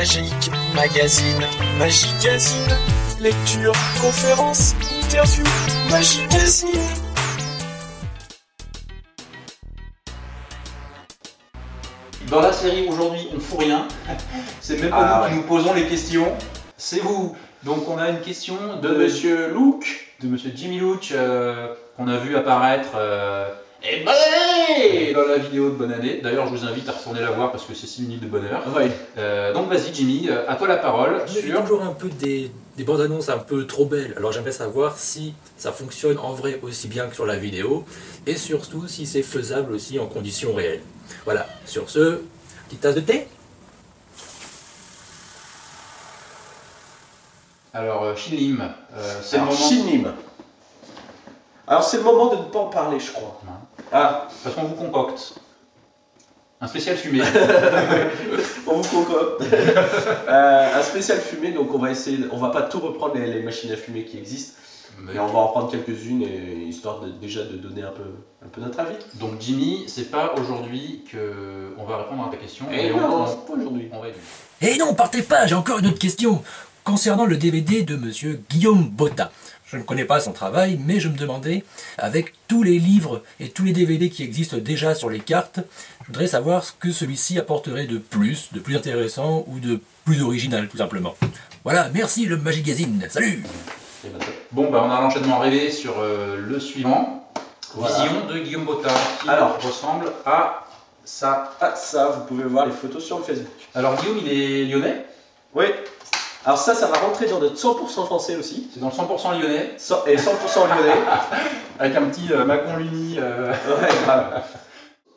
Magic Magazine, Magazine, lecture, conférence, interview, Magazine. Dans la série aujourd'hui, on fout rien. C'est même pas nous qui nous posons les questions, c'est vous. Donc on a une question de Monsieur Luke, de Monsieur Jimmy Luke, qu'on a vu apparaître et bonne année dans la vidéo de bonne année. D'ailleurs, je vous invite à retourner la voir parce que c'est 6 minutes de bonheur. Oui. Donc vas-y Jimmy, à toi la parole. J'ai toujours un peu des bandes annonces un peu trop belles. Alors j'aimerais savoir si ça fonctionne en vrai aussi bien que sur la vidéo et surtout si c'est faisable aussi en conditions réelles. Voilà, sur ce, petite tasse de thé. Alors Shinlim, c'est le moment. Shinlim. Alors c'est le moment de ne pas en parler, je crois. Non. Ah, Parce qu'on vous concocte un spécial fumé. on vous concocte un spécial fumé, donc on va essayer, on va pas tout reprendre les machines à fumer qui existent, mais on va en prendre quelques-unes histoire déjà de donner un peu notre avis. Donc Jimmy, c'est pas aujourd'hui qu'on va répondre à ta question. Et non, c'est pas aujourd'hui. On va aider. Et non, partez pas, j'ai encore une autre question. Concernant le DVD de Monsieur Guillaume Botta. Je ne connais pas son travail, mais je me demandais, avec tous les livres et tous les DVD qui existent déjà sur les cartes, je voudrais savoir ce que celui-ci apporterait de plus intéressant ou de plus original, tout simplement. Voilà, merci le Magazine, salut! Bon, bah, on a l'enchaînement rêvé sur le suivant. Voilà. Vision de Guillaume Botta, qui Alors. ressemble à ça. Ah, ça, vous pouvez voir les photos sur le Facebook. Alors Guillaume, il est lyonnais, Oui. Alors ça va rentrer dans notre 100% français aussi. c'est dans le 100% lyonnais, Et 100% lyonnais. avec un petit Macron Luni. Ouais, grave.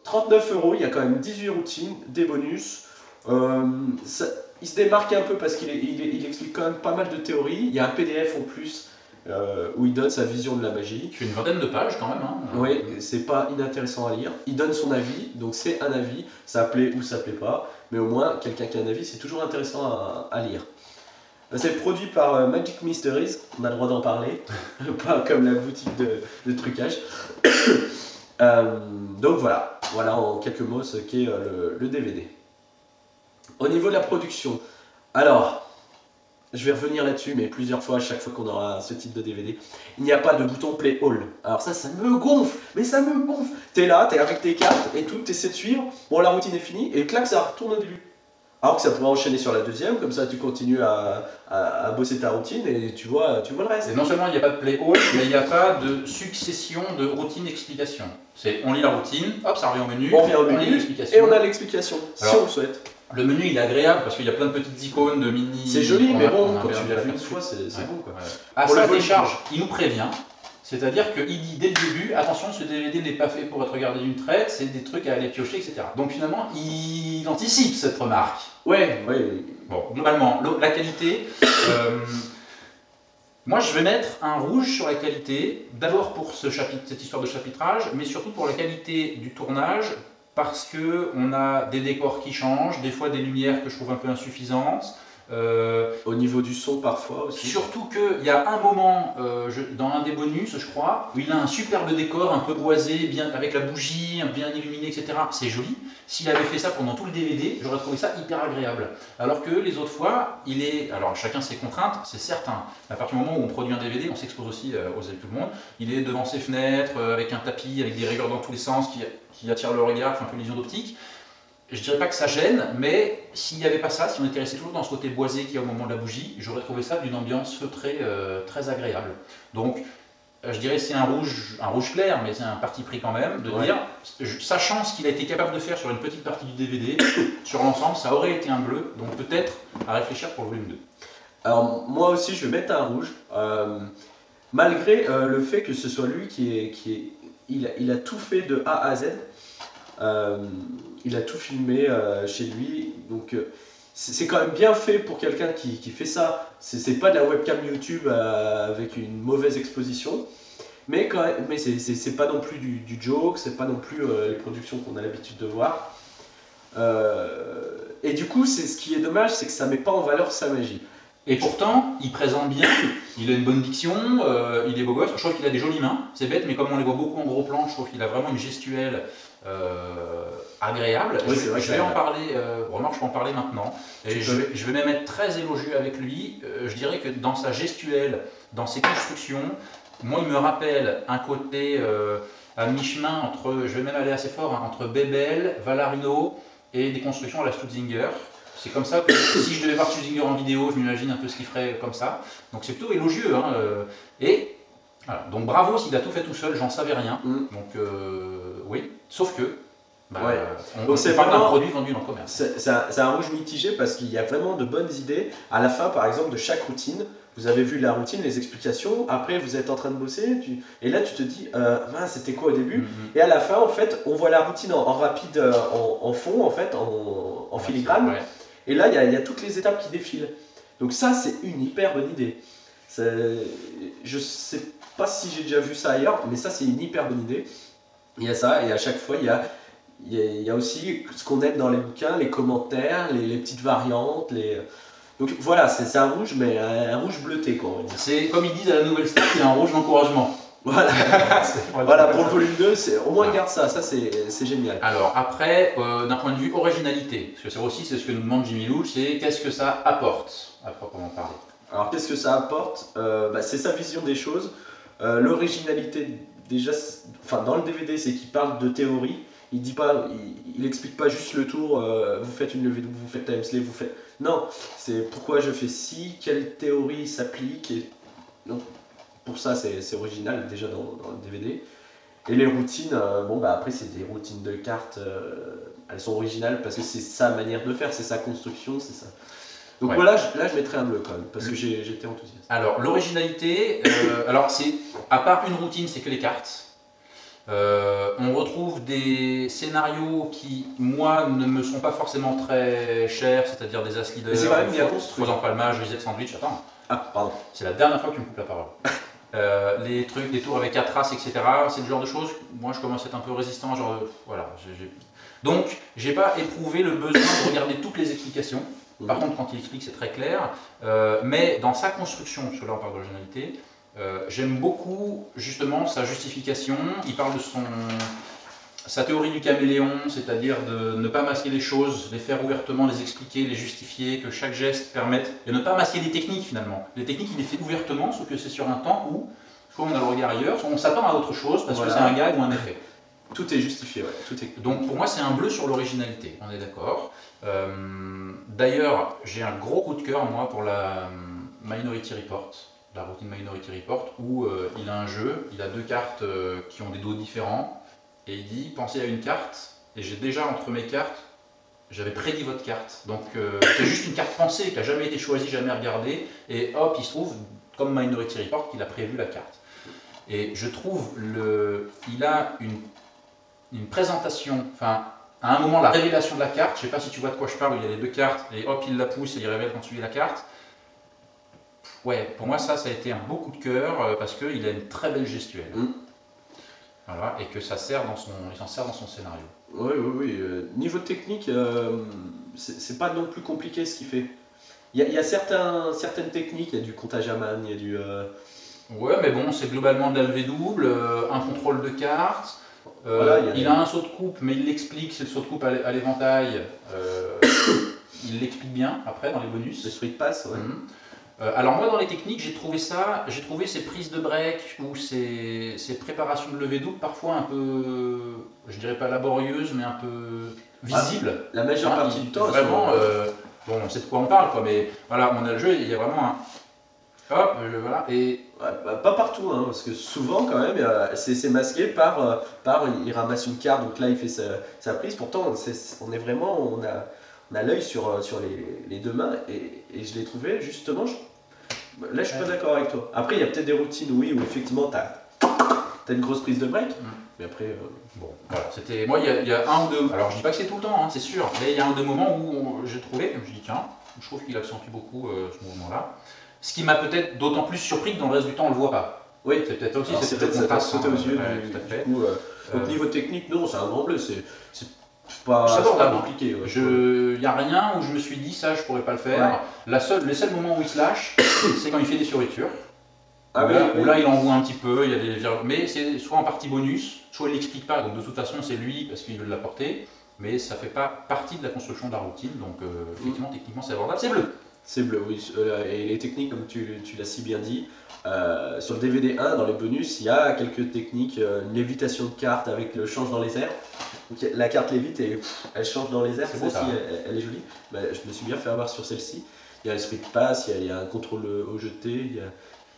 39 €, il y a quand même 18 routines, des bonus. Il se démarque un peu parce qu'il explique quand même pas mal de théories. Il y a un PDF en plus où il donne sa vision de la magie. Tu fais une vingtaine de pages quand même. Hein. Oui, c'est pas inintéressant à lire. Il donne son avis, donc c'est un avis. Ça plaît ou ça plaît pas, mais au moins quelqu'un qui a un avis, c'est toujours intéressant à lire. C'est produit par Magic Mysteries, on a le droit d'en parler, pas comme la boutique de trucage. Donc voilà en quelques mots ce qu'est le DVD. Au niveau de la production, alors, je vais revenir là-dessus, mais plusieurs fois, à chaque fois qu'on aura ce type de DVD, il n'y a pas de bouton Play All. Alors ça me gonfle, mais ça me gonfle. T'es là, t'es avec tes cartes et tout, t'essaies de suivre, bon la routine est finie, et clac, ça retourne au début. Alors que ça pourrait enchaîner sur la deuxième, comme ça tu continues à bosser ta routine et tu vois le reste. Et non seulement il n'y a pas de play all, mais il n'y a pas de succession de routine explication. C'est on lit la routine, hop, ça revient au menu, On revient au lit menu l'explication. et on a l'explication, si Alors, on le souhaite. Le menu il est agréable parce qu'il y a plein de petites icônes de mini. C'est joli, mais bon, on a quand bien tu l'as vu une aperçu. fois, c'est Ouais, bon quoi. ouais. À Pour sa le volume. décharge, il nous prévient. C'est-à-dire qu'il dit dès le début, attention, ce DVD n'est pas fait pour être regardé d'une traite, c'est des trucs à aller piocher, etc. Donc finalement, il anticipe cette remarque. Ouais. Bon, globalement, la qualité, moi je vais mettre un rouge sur la qualité, d'abord pour cette histoire de chapitrage, mais surtout pour la qualité du tournage, parce qu'on a des décors qui changent, des fois des lumières que je trouve un peu insuffisantes. Au niveau du son parfois aussi. Surtout qu'il y a un moment dans un des bonus, je crois, où il a un superbe décor un peu boisé, bien, avec la bougie, bien illuminé, etc. C'est joli. S'il avait fait ça pendant tout le DVD, j'aurais trouvé ça hyper agréable. Alors que les autres fois, alors chacun ses contraintes, c'est certain. À partir du moment où on produit un DVD, on s'expose aussi aux yeux de tout le monde. Il est devant ses fenêtres, avec un tapis, avec des rayures dans tous les sens qui attirent le regard, qui fait un peu l'illusion d'optique. Je dirais pas que ça gêne, mais s'il n'y avait pas ça, si on était resté toujours dans ce côté boisé qu'il y a au moment de la bougie, j'aurais trouvé ça d'une ambiance feutrée très agréable. Donc, je dirais que c'est un rouge clair, mais c'est un parti pris quand même, de dire, sachant ce qu'il a été capable de faire sur une petite partie du DVD, sur l'ensemble, ça aurait été un bleu, donc peut-être à réfléchir pour le volume 2. Alors moi aussi je vais mettre un rouge, malgré le fait que ce soit lui il a tout fait de A à Z. Il a tout filmé chez lui, donc c'est quand même bien fait pour quelqu'un qui fait ça. C'est pas de la webcam YouTube avec une mauvaise exposition, mais c'est pas non plus du joke, c'est pas non plus les productions qu'on a l'habitude de voir. Et du coup, ce qui est dommage, c'est que ça met pas en valeur sa magie. Et pourtant, il présente bien, il a une bonne diction, il est beau gosse, je trouve qu'il a des jolies mains, c'est bête, mais comme on les voit beaucoup en gros plan, je trouve qu'il a vraiment une gestuelle agréable. Oui, c'est vrai je que vais c'est en parler, remarque, je peux en parler maintenant. Et je vais même être très élogieux avec lui. Je dirais que dans sa gestuelle, dans ses constructions, moi il me rappelle un côté à mi-chemin entre, je vais même aller assez fort, hein, entre Bebel, Valarino et des constructions à la Stutzinger. C'est comme ça que si je devais voir Stutzinger en vidéo, je m'imagine un peu ce qu'il ferait comme ça. Donc c'est plutôt élogieux. Hein, et voilà. Donc bravo s'il a tout fait tout seul, j'en savais rien. Donc oui, sauf que Ouais. on Donc c'est parle d'un vraiment- produit vendu dans le commerce. C'est un rouge mitigé parce qu'il y a vraiment de bonnes idées. À la fin, par exemple, de chaque routine, vous avez vu la routine, les explications. Après, vous êtes en train de bosser. Et là, tu te dis, mince, c'était quoi au début? Et à la fin, en fait, on voit la routine en rapide, en fond, en fait, en filigrane. Ouais. Et là, il y a toutes les étapes qui défilent. Donc ça, c'est une hyper bonne idée. Je sais pas si j'ai déjà vu ça ailleurs, mais ça, c'est une hyper bonne idée. Il y a ça, et à chaque fois, il y a aussi ce qu'on aime dans les bouquins, les commentaires, les petites variantes. Donc voilà, c'est un rouge, mais un rouge bleuté, quoi. On va dire. C'est comme ils disent à la nouvelle star, c'est un rouge d'encouragement. Voilà, C'est- voilà pour le volume 2, au moins Voilà. garde ça c'est génial. Alors après, d'un point de vue originalité, parce que c'est aussi c'est ce que nous demande Jimmy Lou, c'est qu'est-ce que ça apporte à proprement parler. Alors qu'est-ce que ça apporte? C'est sa vision des choses. L'originalité, déjà, enfin, dans le DVD, c'est qu'il parle de théorie. Il dit pas, il explique pas juste le tour, vous faites une levée double, vous faites time slave, vous faites. Non, c'est pourquoi je fais ci, quelle théorie s'applique. Donc, pour ça, c'est original déjà dans le DVD. Et les routines, après, c'est des routines de cartes, elles sont originales parce que c'est sa manière de faire, c'est sa construction, c'est ça. Donc Ouais. voilà, là je mettrais un bleu quand même, parce que j'étais enthousiaste. Alors l'originalité, alors c'est à part une routine, c'est que les cartes. On retrouve des scénarios qui, moi, ne me sont pas forcément très chers, c'est-à-dire des As Leader, Mais c'est quand même bien construit. Faux empalmage, Reset Sandwich. Attends, Ah, pardon. c'est la dernière fois que tu me coupes la parole. Les trucs, des tours avec 4 races, etc. C'est le genre de choses, moi je commence à être un peu résistant. Voilà, Donc, j'ai pas éprouvé le besoin de regarder toutes les explications. Par contre, quand il explique, c'est très clair. Mais dans sa construction, parce que là on parle d'originalité, j'aime beaucoup justement sa justification. Il parle de sa théorie du caméléon, c'est-à-dire de ne pas masquer les choses, les faire ouvertement, les expliquer, les justifier, que chaque geste permette, et ne pas masquer les techniques finalement. Les techniques, il les fait ouvertement, sauf que c'est sur un temps où, soit on a le regard ailleurs, soit on s'attend à autre chose parce que c'est un gag ou un effet. Tout est justifié, ouais. Tout est... Donc pour moi, c'est un bleu sur l'originalité, on est d'accord. D'ailleurs, j'ai un gros coup de cœur, moi, pour la Minority Report, la routine Minority Report, où il a un jeu, il a 2 cartes qui ont des dos différents, et il dit, pensez à une carte, et j'ai déjà entre mes cartes, j'avais prédit votre carte. Donc c'est juste une carte pensée qui n'a jamais été choisie, jamais regardée, et hop, il se trouve, comme Minority Report, qu'il a prévu la carte. Et je trouve, il a une présentation, enfin, à un moment, la révélation de la carte, je ne sais pas si tu vois de quoi je parle, il y a les 2 cartes, et hop, il la pousse et il révèle quand tu lis la carte. Ouais, pour moi, ça a été un beau coup de cœur, parce qu'il a une très belle gestuelle. Voilà, et que ça sert il s'en sert dans son scénario. Oui. Niveau technique, c'est pas non plus compliqué ce qu'il fait. Il y a certaines techniques, il y a du comptage à main, il y a du... Ouais, mais bon, c'est globalement de la levée double, un contrôle de cartes. Voilà, il a un saut de coupe, mais il l'explique, c'est le saut de coupe à l'éventail. Il l'explique bien après dans les bonus. Le street pass, ouais. Alors moi dans les techniques j'ai trouvé ces prises de break ou ces préparations de levée double parfois un peu, je dirais pas laborieuses mais un peu visibles. La majeure partie du temps, vraiment, bon on sait de quoi on parle quoi, mais voilà on a le jeu, il y a vraiment un hop, voilà et ouais, pas partout, hein, parce que souvent quand même c'est masqué par il ramasse une carte, donc là il fait sa prise. Pourtant on a l'œil sur les 2 mains et je l'ai trouvé justement. Là je suis pas d'accord avec toi. Après il y a peut-être des routines où effectivement t'as une grosse prise de break, mais après. Bon, voilà, c'était. Moi il y a un ou deux. Alors je dis pas que c'est tout le temps, hein, c'est sûr, mais il y a un ou deux moments où j'ai trouvé, je me dis tiens, je trouve qu'il accentue beaucoup ce mouvement-là. Ce qui m'a peut-être d'autant plus surpris que dans le reste du temps on le voit pas. Oui, c'est peut-être aussi c'est peut-être ça passe sauter aux yeux. Tout à fait. Du coup, donc niveau technique, non, c'est un grand bleu, c'est pas compliqué. Ouais. Il n'y a rien où je me suis dit ça je pourrais pas le faire. Ouais. Les seuls moments où il se lâche, c'est quand il fait des fioritures. Ah où, oui, là, oui. où là, il envoie un petit peu, il y a mais c'est soit en partie bonus, soit il l'explique pas, donc de toute façon c'est lui parce qu'il veut l'apporter, mais ça fait pas partie de la construction de la routine, donc effectivement techniquement c'est abordable, c'est bleu. C'est bleu, oui. Et les techniques, comme tu l'as si bien dit, sur le DVD 1, dans les bonus, il y a quelques techniques, une lévitation de carte avec le change dans les airs. Donc, la carte lévite et elle change dans les airs, C'est beau, celle-ci, ça. elle est jolie. Bah, je me suis bien fait avoir sur celle-ci. Il y a l'esprit de passe, il y a un contrôle au jeté, il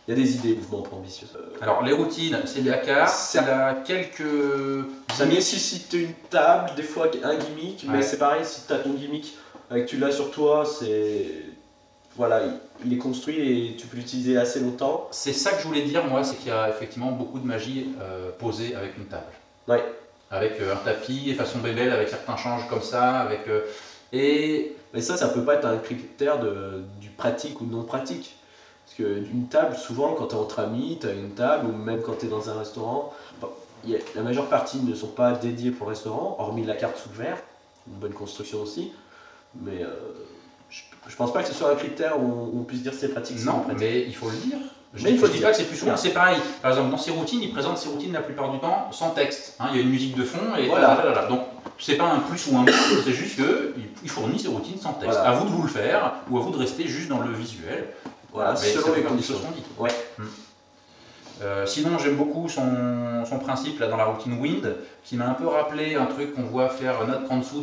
y a des idées, mouvements pas ambitieux. Alors les routines, c'est de la carte, Ça- il a quelques... Ça nécessite une table, des fois un gimmick, mais Ouais. c'est pareil, si tu as ton gimmick, que tu l'as sur toi, voilà, il est construit et tu peux l'utiliser assez longtemps. C'est ça que je voulais dire moi, c'est qu'il y a effectivement beaucoup de magie posée avec une table. Ouais. Avec un tapis, façon bébelle, avec certains changes comme ça, avec... et Mais ça peut pas être un critère du pratique ou non pratique. Parce qu'une table, souvent, quand tu es entre amis, tu as une table, ou même quand tu es dans un restaurant, la majeure partie ne sont pas dédiées pour le restaurant, hormis la carte sous le verre, une bonne construction aussi. Mais je pense pas que ce soit un critère où on puisse dire c'est pratique, c'est non non, pratique. mais il faut le dire. Je Mais il faut le dis dire. pas que c'est plus souvent, c'est pareil. Par exemple, dans ses routines, il présente ses routines la plupart du temps sans texte. Hein, il y a une musique de fond et Voilà. Donc c'est pas un plus ou un moins, c'est juste qu'il fournit ses routines sans texte. Voilà. À vous de vous le faire ou à vous de rester juste dans le visuel. Voilà, Mais selon ça fait les partie de ce conditions. qu'on dit. Ouais. Sinon, j'aime beaucoup son principe là, dans la routine Wind, qui m'a un peu rappelé un truc qu'on voit faire Nat Kranzo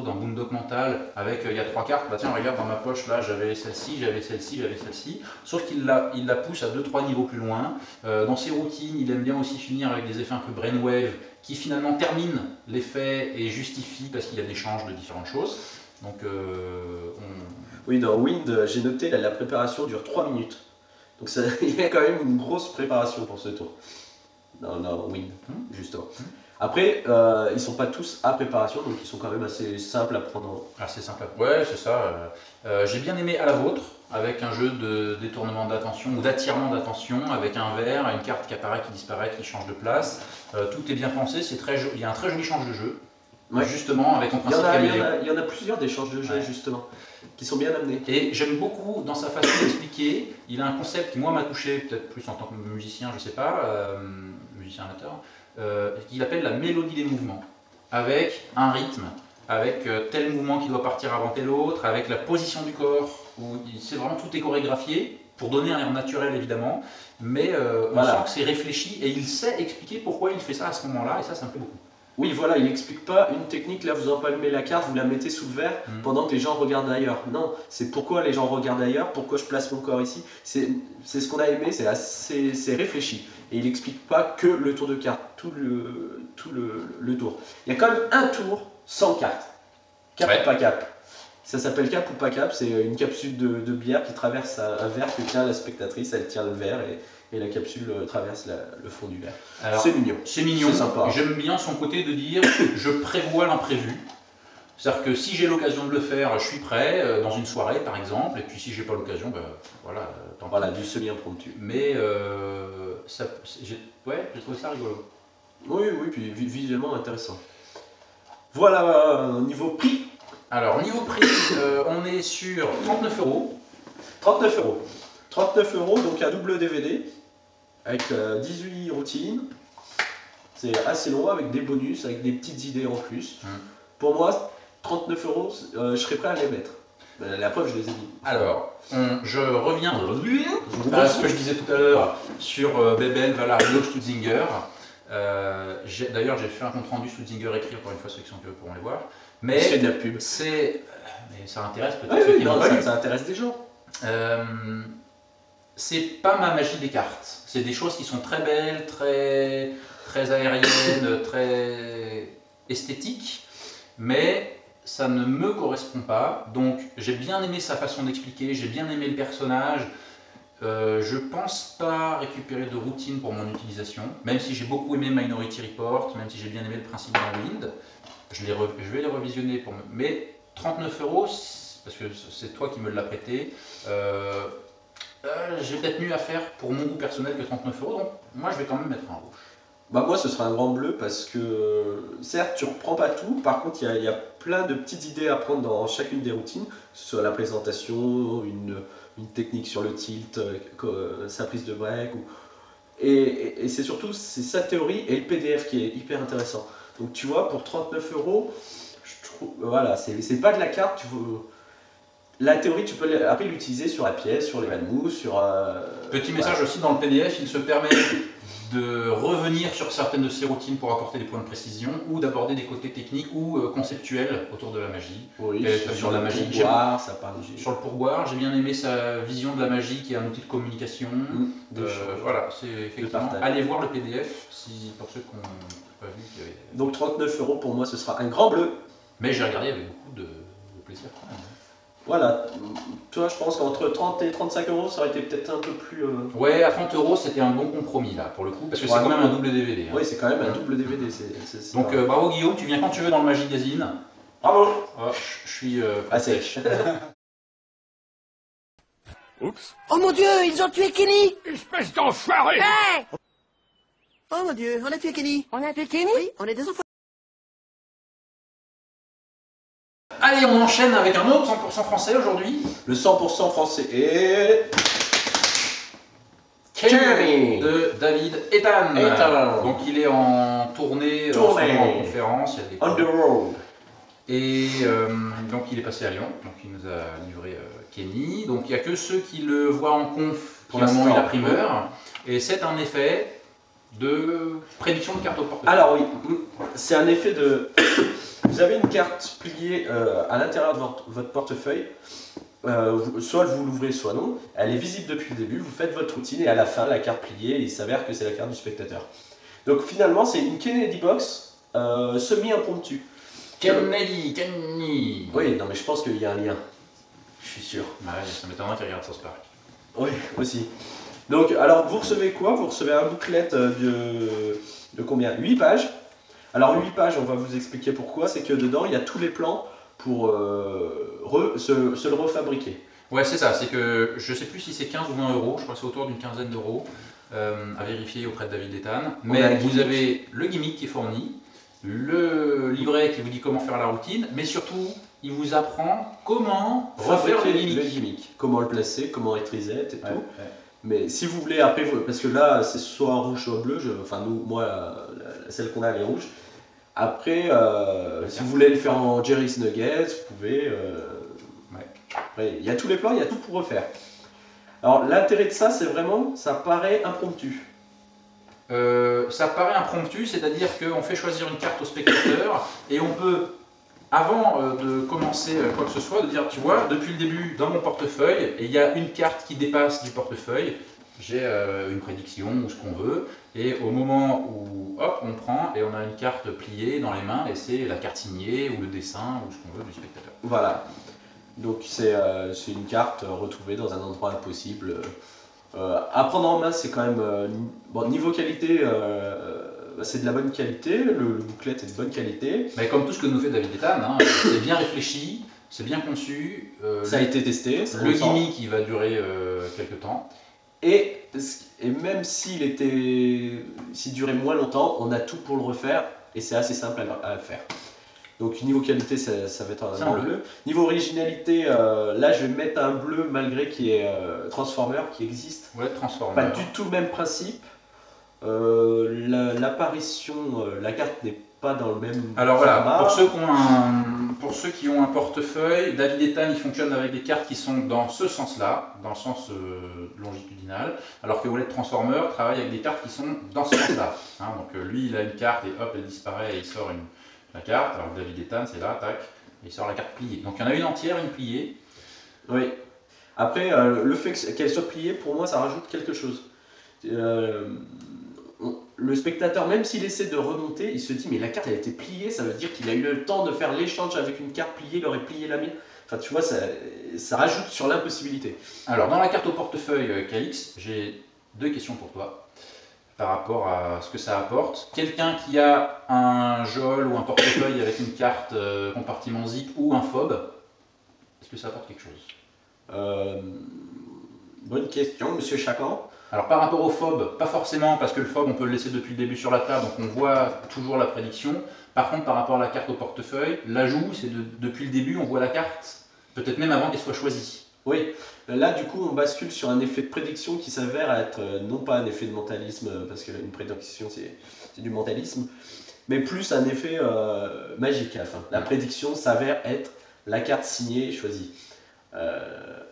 dans Boondock Mental, avec il y a 3 cartes. Bah tiens, regarde dans ma poche là, j'avais celle-ci, j'avais celle-ci, j'avais celle-ci. Sauf qu'il la pousse à 2-3 niveaux plus loin. Dans ses routines, il aime bien aussi finir avec des effets un peu brainwave, qui finalement terminent l'effet et justifient parce qu'il y a des changes de différentes choses. Donc, Oui, dans Wind, j'ai noté la préparation dure 3 minutes. Donc il y a quand même une grosse préparation pour ce tour. Dans Wind, justement. Après, ils sont pas tous à préparation, donc ils sont quand même assez simples à prendre. Assez simple. Ouais, c'est ça. J'ai bien aimé À la vôtre, avec un jeu de détournement d'attention ou d'attirement d'attention, avec un verre, une carte qui apparaît, qui disparaît, qui change de place. Tout est bien pensé, il y a un très joli change de jeu, Ouais. justement avec ton Il y, en principe a, caméléon. il y en a plusieurs d'échanges de jeux, Ouais. justement, qui sont bien amenés. Et j'aime beaucoup dans sa façon d'expliquer, il a un concept qui moi m'a touché, peut-être plus en tant que musicien, je sais pas, musicien amateur, qu'il appelle la mélodie des mouvements, avec un rythme, avec tel mouvement qui doit partir avant tel autre, avec la position du corps, où c'est vraiment tout est chorégraphié, pour donner un air naturel évidemment, mais on Voilà. sent que c'est réfléchi et il sait expliquer pourquoi il fait ça à ce moment-là, et ça me plaît beaucoup. Oui, voilà, il n'explique pas une technique, là vous empalmez la carte, vous la mettez sous le verre pendant que les gens regardent ailleurs. Non, c'est pourquoi les gens regardent ailleurs, pourquoi je place mon corps ici. C'est ce qu'on a aimé, c'est réfléchi. Et il n'explique pas que le tour de carte, tout le tour. Il y a quand même un tour sans carte. Cap Ouais. ou pas cap. Ça s'appelle cap ou pas cap, c'est une capsule de bière qui traverse un verre que tient la spectatrice, elle tient le verre et la capsule traverse le fond du verre. Alors, C'est mignon. c'est mignon, C'est sympa. j'aime bien son côté de dire je prévois l'imprévu. C'est-à-dire que si j'ai l'occasion de le faire, je suis prêt, dans une soirée par exemple, et puis si j'ai pas l'occasion, ben voilà, tant pis. Voilà, du semi-impromptu. Mais ouais, j'ai trouvé ça rigolo. Oui, puis visuellement intéressant. Voilà, niveau prix, Alors, niveau prix, on est sur 39 €. 39 €. 39 €, donc un double DVD, avec 18 routines. C'est assez long, avec des bonus, avec des petites idées en plus. Pour moi, 39 €, je serais prêt à les mettre. La preuve, je les ai mis. Alors, je reviens à ce que je disais tout à l'heure sur Bebel, Valario, Stutzinger. D'ailleurs, j'ai fait un compte rendu Stutzinger écrit, encore une fois, ceux qui sont curieux pourront les voir. Je fais Mais de la pub. mais ça intéresse peut-être Oui, ceux oui, qui non, n'ont pas lu. ça intéresse des gens. C'est pas ma magie des cartes. C'est des choses qui sont très belles, très, très aériennes, très esthétiques, mais ça ne me correspond pas. Donc j'ai bien aimé sa façon d'expliquer, j'ai bien aimé le personnage. Je pense pas récupérer de routine pour mon utilisation, même si j'ai beaucoup aimé Minority Report, même si j'ai bien aimé le principe dans Wind. Je vais les revisionner mais 39 €, parce que c'est toi qui me l'as prêté. J'ai peut-être mieux à faire pour mon goût personnel que 39 €, donc moi je vais quand même mettre un rouge. Bah moi ce sera un grand bleu parce que certes tu reprends pas tout, par contre il y a plein de petites idées à prendre dans chacune des routines, que ce soit la présentation, une technique sur le tilt, sa prise de break, et c'est surtout c'est sa théorie et le PDF qui est hyper intéressant. Donc tu vois pour 39 €, je trouve, voilà, c'est pas de la carte, la théorie tu peux après l'utiliser sur la pièce, sur les manous, sur... Petit message aussi dans le PDF, il se permet de revenir sur certaines de ces routines pour apporter des points de précision ou d'aborder des côtés techniques ou conceptuels autour de la magie. Oui, sur la magie. Pourboire, ça parle sur le pourboire, j'ai bien aimé sa vision de la magie qui est un outil de communication. Voilà, c'est effectivement. Allez voir le PDF pour ceux qui n'ont pas vu. Donc 39 € pour moi ce sera un grand bleu. Mais j'ai regardé avec beaucoup de plaisir quand même. Voilà, toi je pense qu'entre 30 et 35 € ça aurait été peut-être un peu plus... Ouais, à 30 € c'était un bon compromis là pour le coup, parce que c'est quand même un double DVD. Oui, c'est quand même un double DVD. Donc bravo Guillaume, tu viens quand tu veux dans le Magigazine. Bravo. Je suis sèche. Oups. Oh mon Dieu, ils ont tué Kenny. Espèce d'enfoiré. Hey. Oh mon Dieu, on a tué Kenny. On a tué Kenny? Oui, on est des enfants. Allez, on enchaîne avec un autre 100% français aujourd'hui. Le 100% français est... Kenny de David Ethan. Donc il est en tournée, en conférence. Il y a des On the road. Et donc il est passé à Lyon, donc il nous a livré Kenny. Donc il n'y a que ceux qui le voient en conf qui ont eu la primeur. Et c'est un effet de prédiction de carte au portefeuille. Alors oui, c'est un effet de... Vous avez une carte pliée à l'intérieur de votre portefeuille. Soit vous l'ouvrez, soit non. Elle est visible depuis le début. Vous faites votre routine et à la fin, la carte pliée, il s'avère que c'est la carte du spectateur. Donc finalement, c'est une Kennedy Box semi-impromptue. Kenny. Oui, non mais je pense qu'il y a un lien. Je suis sûr. Ouais, ça m'étonnerait qu'il regarde South Park. Oui, aussi. Donc, alors vous recevez quoi? Vous recevez un booklet de combien? 8 pages. Alors 8 pages, on va vous expliquer pourquoi. C'est que dedans, il y a tous les plans pour se le refabriquer. Ouais, c'est ça. C'est que je sais plus si c'est 15 ou 20 €. Je crois que c'est autour d'une quinzaine d'euros à vérifier auprès de David Ethan. Mais vous avez le gimmick qui est fourni, le livret qui vous dit comment faire la routine, mais surtout, il vous apprend comment refaire le gimmick. Comment le placer, comment être reset et tout. Ouais. Mais si vous voulez, après, parce que là, c'est soit rouge, soit bleu. Moi, celle qu'on a, elle est rouge. Après, si vous voulez le faire en Jerry's Nuggets, vous pouvez. Après, il y a tous les plans, il y a tout pour refaire. Alors, l'intérêt de ça, c'est vraiment, ça paraît impromptu. Ça paraît impromptu, c'est-à-dire qu'on fait choisir une carte au spectateur et on peut, avant de commencer quoi que ce soit, de dire, tu vois, depuis le début, dans mon portefeuille, il y a une carte qui dépasse du portefeuille. J'ai une prédiction ou ce qu'on veut, et au moment où hop, on prend et on a une carte pliée dans les mains, et c'est la carte signée ou le dessin ou ce qu'on veut du spectateur. Voilà, donc c'est une carte retrouvée dans un endroit impossible. À prendre en main, c'est quand même bon, niveau qualité, c'est de la bonne qualité, le booklet est de bonne qualité. Mais comme tout ce que nous fait David Ethan, hein, c'est bien réfléchi, c'est bien conçu. Ça a été testé. Le gimmick il va durer quelques temps. Et même s'il durait moins longtemps, on a tout pour le refaire et c'est assez simple à faire. Donc niveau qualité, ça va être un bleu. Niveau originalité, là je vais mettre un bleu malgré qu'il y ait Transformer qui existe. Ouais, Transformer. Pas du tout le même principe. L'apparition, la carte n'est pas dans le même Alors format. voilà, pour ceux qui ont un portefeuille, David Ethan il fonctionne avec des cartes qui sont dans ce sens-là, dans le sens longitudinal, alors que Wallet Transformer travaille avec des cartes qui sont dans ce sens-là. Hein, donc lui il a une carte et hop elle disparaît et il sort la carte, alors que David Ethan c'est là, tac, et il sort la carte pliée. Donc il y en a une entière, une pliée. Oui. Après, le fait qu'elle soit pliée, pour moi ça rajoute quelque chose. Le spectateur, même s'il essaie de remonter, il se dit mais la carte elle a été pliée, ça veut dire qu'il a eu le temps de faire l'échange avec une carte pliée, il aurait plié la mienne. Enfin tu vois, ça rajoute sur l'impossibilité. Alors dans la carte au portefeuille KX, j'ai deux questions pour toi par rapport à ce que ça apporte. Quelqu'un qui a un jol ou un portefeuille avec une carte compartiment zip ou un fob, est-ce que ça apporte quelque chose? Bonne question, monsieur Chacan. Alors par rapport au FOB, pas forcément, parce que le FOB on peut le laisser depuis le début sur la table, donc on voit toujours la prédiction. Par contre par rapport à la carte au portefeuille, l'ajout c'est depuis le début on voit la carte, peut-être même avant qu'elle soit choisie. Oui, là du coup on bascule sur un effet de prédiction qui s'avère être non pas un effet de mentalisme, parce qu'une prédiction c'est du mentalisme, mais plus un effet magique à la fin. La prédiction s'avère être la carte signée et choisie.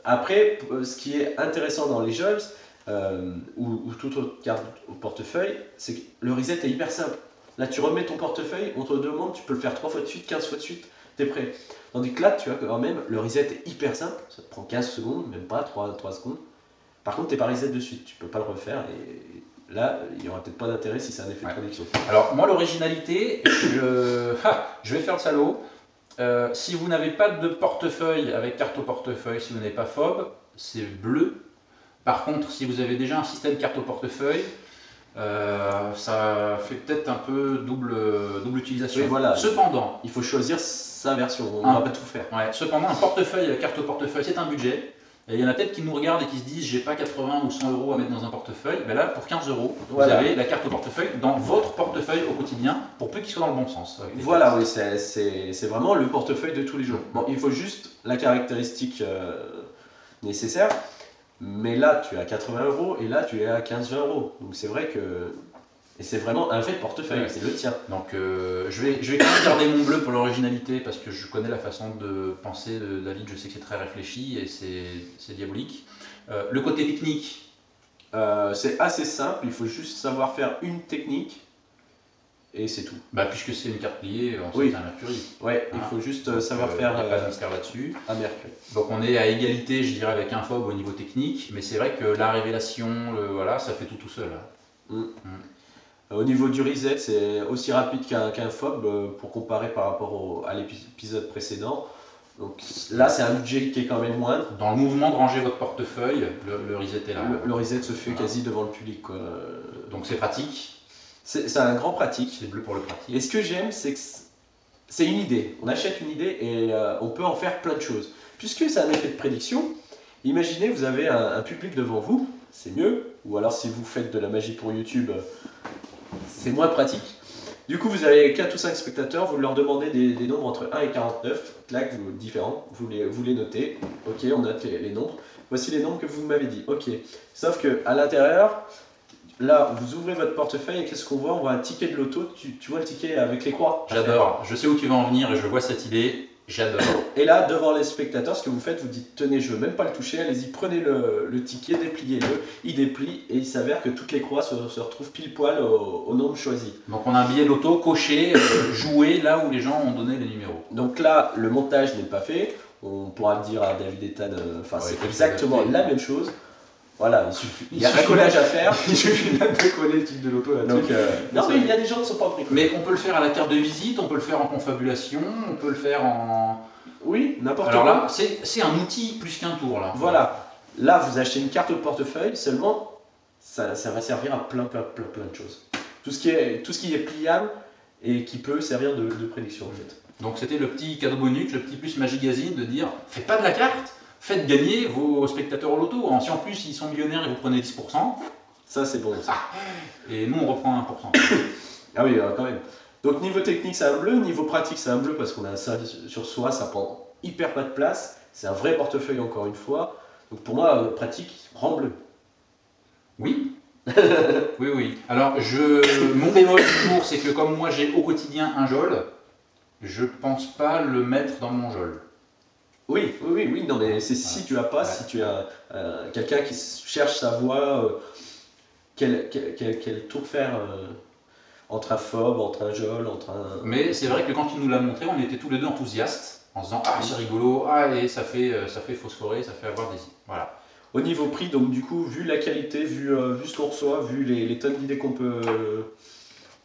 Après, ce qui est intéressant dans les jobs, ou toute autre carte au portefeuille, c'est que le reset est hyper simple. Là tu remets ton portefeuille, on te demande, tu peux le faire 3 fois de suite, 15 fois de suite, t'es prêt. Tandis que là, tu vois quand même, le reset est hyper simple, ça te prend 15 secondes, même pas 3 secondes. Par contre, t'es pas reset de suite, tu peux pas le refaire et là, il n'y aura peut-être pas d'intérêt si c'est un effet de prédiction. Alors moi l'originalité, je vais faire le salaud. Si vous n'avez pas de portefeuille avec carte au portefeuille, si vous n'avez pas FOB, c'est bleu. Par contre, si vous avez déjà un système carte au portefeuille, ça fait peut-être un peu double utilisation. Oui, voilà. Cependant, il faut choisir sa version, on ne va pas tout faire. Ouais, cependant, un portefeuille, carte au portefeuille, c'est un budget. Et il y en a peut-être qui nous regardent et qui se disent j'ai pas 80 ou 100 euros à mettre dans un portefeuille. Ben là, pour 15 euros, voilà. Vous avez la carte au portefeuille dans votre portefeuille au quotidien, pour peu qu'il soit dans le bon sens. Voilà, oui, c'est vraiment le portefeuille de tous les jours. Bon, il faut juste la caractéristique nécessaire. Mais là, tu es à 80 euros et là, tu es à 15-20 euros. Donc c'est vrai que. Et c'est vraiment un vrai portefeuille, c'est le tien. Donc je vais quand même garder mon bleu pour l'originalité parce que je connais la façon de penser de David, je sais que c'est très réfléchi et c'est diabolique. Le côté technique, c'est assez simple, il faut juste savoir faire une technique et c'est tout. Bah, puisque c'est une carte pliée, on sait que c'est un Mercury. Ouais, il faut juste savoir faire. Il n'y a pas de mystère là-dessus. Un Mercury. Donc on est à égalité, je dirais, avec un FOB au niveau technique, mais c'est vrai que la révélation, voilà, ça fait tout seul. Au niveau du reset, c'est aussi rapide qu'un FOB pour comparer par rapport à l'épisode précédent. Donc là, c'est un budget qui est quand même moindre. Dans le mouvement de ranger votre portefeuille, le reset est là. Le reset se fait quasi devant le public, quoi. Donc c'est pratique. C'est un grand pratique. C'est bleu pour le pratique. Et ce que j'aime, c'est que c'est une idée. On achète une idée et on peut en faire plein de choses. Puisque c'est un effet de prédiction, imaginez, vous avez un public devant vous, c'est mieux. Ou alors si vous faites de la magie pour YouTube, c'est moins pratique. Du coup, vous avez 4 ou 5 spectateurs, vous leur demandez des nombres entre 1 et 49, clac, différents, vous les notez. Ok, on note les nombres. Voici les nombres que vous m'avez dit. Ok. Sauf qu'à l'intérieur, là, vous ouvrez votre portefeuille et qu'est-ce qu'on voit? On voit un ticket de loto. Tu vois le ticket avec les croix? J'adore. Je sais où tu vas en venir et je vois cette idée. J'adore. Et là, devant les spectateurs, ce que vous faites, vous dites tenez, je veux même pas le toucher, allez-y, prenez le ticket, dépliez-le. Il déplie et il s'avère que toutes les croix se retrouvent pile poil au nombre choisi. Donc on a un billet loto coché, joué là où les gens ont donné les numéros. Donc là, le montage n'est pas fait. On pourra le dire à David Ethan, c'est exactement la même chose. Voilà, il y a un collage à faire. Il suffit de bricoler le type de loto là. Donc, non, mais il y a des gens qui ne sont pas bricolés. Mais on peut le faire à la carte de visite, on peut le faire en confabulation, on peut le faire en. Oui, n'importe quoi. Alors là, c'est un outil plus qu'un tour là. Voilà. Là, vous achetez une carte au portefeuille, seulement ça va servir à plein de choses. Tout ce qui est pliable et qui peut servir de prédiction en fait. Donc c'était le petit cadeau bonus, le petit plus Magigazine de dire faites pas de la carte, faites gagner vos spectateurs au loto. Si en plus ils sont millionnaires et vous prenez 10%, ça c'est bon. Ça. Et nous on reprend 1%. Ah oui, quand même. Donc niveau technique c'est un bleu, niveau pratique c'est un bleu parce qu'on a ça sur soi, ça prend hyper pas de place. C'est un vrai portefeuille encore une fois. Donc pour moi, pratique, rend bleu. Oui. oui. Alors mon bémol toujours, c'est que comme moi j'ai au quotidien un jol, je pense pas le mettre dans mon jol. Oui, non mais c'est si tu as pas, si tu as quelqu'un qui cherche sa voie, quel tour faire entre un FOB, entre un jol, entre un... Mais c'est vrai que quand il nous l'a montré, on était tous les deux enthousiastes, en se disant ah c'est rigolo, et ça fait phosphorer, ça fait avoir des... Voilà. Au niveau prix, donc du coup, vu la qualité, vu ce qu'on reçoit, vu les tonnes d'idées qu'on peut...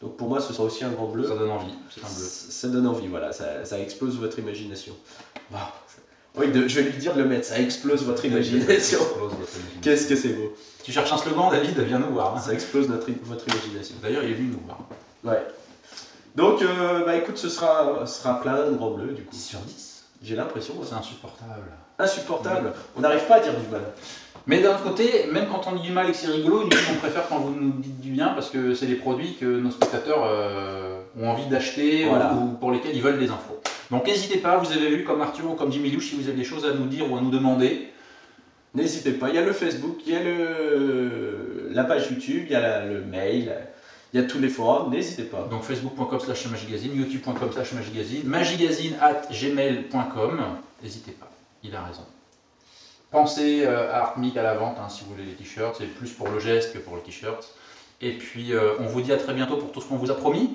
Donc pour moi, ce sera aussi un grand bleu. Ça donne envie, c'est un bleu. Ça donne envie, voilà, ça explose votre imagination. Wow. Oui, je vais lui dire de le mettre, ça explose votre imagination. Qu'est-ce que c'est beau. Tu cherches un slogan, David, viens nous voir. Ça explose votre imagination. D'ailleurs, il est venu nous voir. Ouais. Donc, écoute, ce sera plein de grands bleus, du coup. 10 sur 10. J'ai l'impression. C'est insupportable. Insupportable. On n'arrive pas à dire du mal. Mais d'un autre côté, même quand on dit du mal et que c'est rigolo, nous on préfère quand vous nous dites du bien parce que c'est des produits que nos spectateurs ont envie d'acheter Voilà. ou pour lesquels ils veulent des infos. Donc n'hésitez pas, vous avez vu comme Arthur ou comme Jimmy Louche, si vous avez des choses à nous dire ou à nous demander. N'hésitez pas, il y a le Facebook, il y a la page YouTube, il y a le mail, il y a tous les forums, n'hésitez pas. Donc facebook.com/magigazine, youtube.com/magigazine, magigazine@gmail.com, n'hésitez pas, il a raison. Pensez à Artmic à la vente si vous voulez les t-shirts, c'est plus pour le geste que pour le t-shirt. Et puis on vous dit à très bientôt pour tout ce qu'on vous a promis.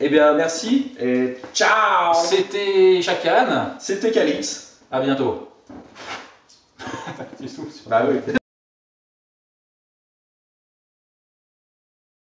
Eh bien merci et ciao. C'était Chacan, C'était Calix. à bientôt. C'est tout. Bah oui.